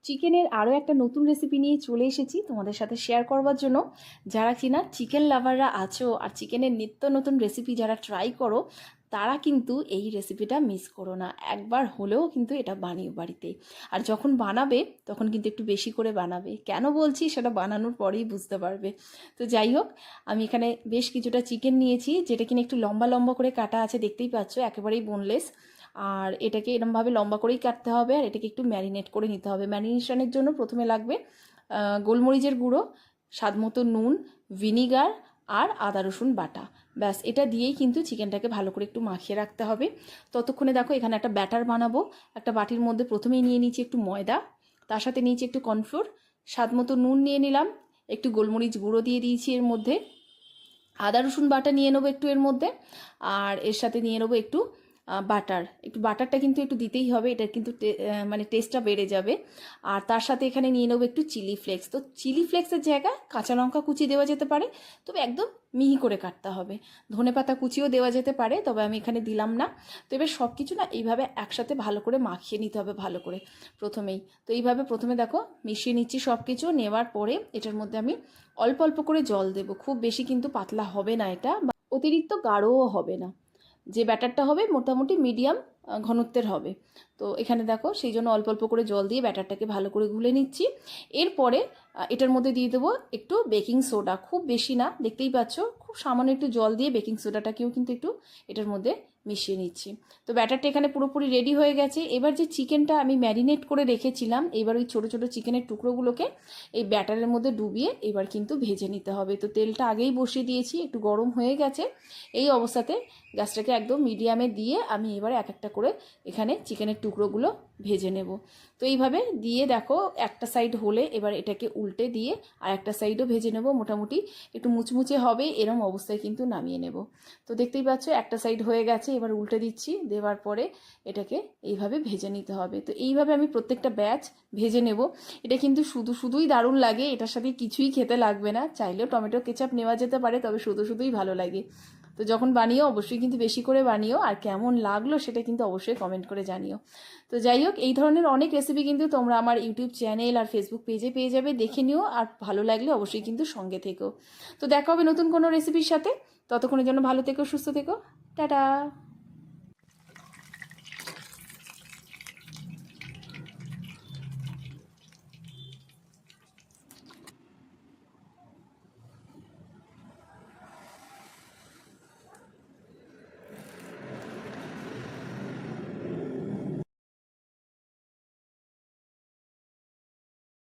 চিকেনের আরও একটা নতুন রেসিপি নিয়ে চলে এসেছি তোমাদের সাথে শেয়ার করবার জন্য। যারা কিনা চিকেন লাভাররা আছো আর চিকেনের নিত্য নতুন রেসিপি যারা ট্রাই করো, তারা কিন্তু এই রেসিপিটা মিস করো না, একবার হলেও কিন্তু এটা বানিয়ে বাড়িতে। আর যখন বানাবে তখন কিন্তু একটু বেশি করে বানাবে। কেন বলছি সেটা বানানোর পরেই বুঝতে পারবে। তো যাই হোক, আমি এখানে বেশ কিছুটা চিকেন নিয়েছি, যেটা কিনা একটু লম্বা লম্বা করে কাটা আছে, দেখতেই পাচ্ছ একেবারেই বোনলেস। আর এটাকে এরমভাবে লম্বা করেই কাটতে হবে, আর এটাকে একটু ম্যারিনেট করে নিতে হবে। ম্যারিনেশনের জন্য প্রথমে লাগবে গোলমরিচের গুঁড়ো, স্বাদমতো নুন, ভিনিগার আর আদা রসুন বাটা। ব্যাস, এটা দিয়েই কিন্তু চিকেনটাকে ভালো করে একটু মাখিয়ে রাখতে হবে। ততক্ষণে দেখো এখানে একটা ব্যাটার বানাবো। একটা বাটির মধ্যে প্রথমেই নিয়ে নিচ্ছি একটু ময়দা, তার সাথে নিয়েছি একটু কর্নফ্লোর, স্বাদমতো নুন নিয়ে নিলাম, একটু গোলমরিচ গুঁড়ো দিয়ে দিয়েছি এর মধ্যে, আদা রসুন বাটা নিয়ে নেবো একটু এর মধ্যে, আর এর সাথে নিয়ে নেবো একটু বাটার। একটু বাটারটা কিন্তু একটু দিতেই হবে, এটা কিন্তু মানে টেস্টটা বেড়ে যাবে। আর তার সাথে এখানে নিয়ে নেবো একটু চিলি ফ্লেক্স। তো চিলি ফ্লেক্সের জায়গায় কাঁচা লঙ্কা কুচি দেওয়া যেতে পারে, তবে একদম মিহি করে কাটতে হবে। ধনেপাতা কুচিও দেওয়া যেতে পারে, তবে আমি এখানে দিলাম না। তো এবার সব কিছু না এইভাবে একসাথে ভালো করে মাখিয়ে নিতে হবে ভালো করে প্রথমেই। তো এইভাবে প্রথমে দেখো মিশিয়ে নিচ্ছি সব কিছু। নেওয়ার পরে এটার মধ্যে আমি অল্প অল্প করে জল দেবো, খুব বেশি কিন্তু পাতলা হবে না এটা, বা অতিরিক্ত গাঢ়ও হবে না। যে ব্যাটারটা হবে মোটামুটি মিডিয়াম ঘনত্বের হবে। তো এখানে দেখো সেই জন্য অল্প অল্প করে জল দিয়ে ব্যাটারটাকে ভালো করে গুলে নিচ্ছি। এরপরে এটার মধ্যে দিয়ে দেবো একটু বেকিং সোডা, খুব বেশি না, দেখতেই পাচ্ছ খুব সামান্য একটু জল দিয়ে বেকিং সোডাটাকেও কিন্তু একটু এটার মধ্যে মিশিয়ে নিচ্ছি। তো ব্যাটারটা এখানে পুরোপুরি রেডি হয়ে গেছে। এবার যে চিকেনটা আমি ম্যারিনেট করে রেখেছিলাম, এবার ওই ছোটো ছোটো চিকেনের টুকরোগুলোকে এই ব্যাটারের মধ্যে ডুবিয়ে এবার কিন্তু ভেজে নিতে হবে। তো তেলটা আগেই বসিয়ে দিয়েছি, একটু গরম হয়ে গেছে। এই অবস্থাতে গ্যাসটাকে একদম মিডিয়ামে দিয়ে আমি এবারে এক একটা করে এখানে চিকেনের টুকরোগুলো ভেজে নেব। তো এইভাবে দিয়ে দেখো একটা সাইড হলে এবার এটাকে উল্টে দিয়ে আর একটা সাইডও ভেজে নেব। মোটামুটি একটু মুচমুচে হবে এরম অবস্থায় কিন্তু নামিয়ে নেব। তো দেখতেই পাচ্ছ একটা সাইড হয়ে গেছে, এবার উল্টে দিচ্ছি। দেওয়ার পরে এটাকে এইভাবে ভেজে নিতে হবে। তো এইভাবে আমি প্রত্যেকটা ব্যাচ ভেজে নেব। এটা কিন্তু শুধুই দারুণ লাগে, এটার সাথে কিছুই খেতে লাগবে না। চাইলেও টমেটো কেচাপ নেওয়া যেতে পারে, তবে শুধুই ভালো লাগে। তো যখন বানিও অবশ্যই কিন্তু বেশি করে বানিও, আর কেমন লাগলো সেটা কিন্তু অবশ্যই কমেন্ট করে জানিও। তো যাই হোক, এই ধরনের অনেক রেসিপি কিন্তু তোমরা আমার ইউটিউব চ্যানেল আর ফেসবুক পেজে পেয়ে যাবে, দেখে নিও। আর ভালো লাগলে অবশ্যই কিন্তু সঙ্গে থেকো। তো দেখা হবে নতুন কোনো রেসিপির সাথে। ততক্ষণের জন্য ভালো থেকো, সুস্থ থেকো, টাটা।